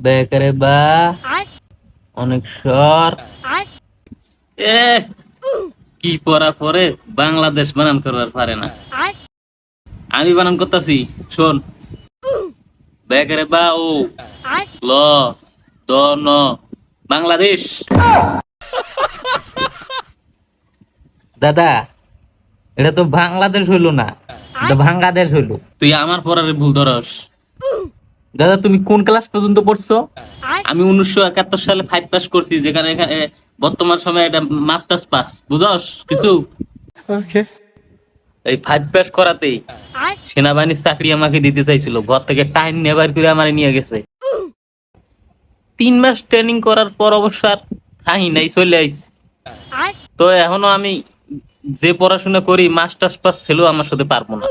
বেকারে বা অনেক স্বর এ কি পড়া পরে বাংলাদেশ বানান করবার পারে না। আমি বানান করতেছি, শোন। বেকারে বা ও ল দ ন বাংলাদেশ। দাদা, এটা তো বাংলাদেশ হইলো না, এটা বাংলাদেশ হইলো। তুই আমার পড়ারে ভুল ধরস। দাদা, তুমি কোন ক্লাস পর্যন্ত পড়ছো? আমি 1971 সালে 5 পাস করছি, যেখানে এখানে বর্তমান সময়ে এটা মাস্টার্স পাস, বুঝস কিছু? এই 5 পাস করাতেই সেনাবাহিনীর চাকরি আমাকে দিতে চাইছিল, ঘর থেকে টাইম নেবার করে আমারে নিয়ে গেছে। 3 মাস ট্রেনিং করার পর অবশ্য আর থাই নাই, চলে আইছি। তো এখনো আমি যে পড়াশোনা করি, মাস্টার্স পাস ছেলেও আমার সাথে পারবো না।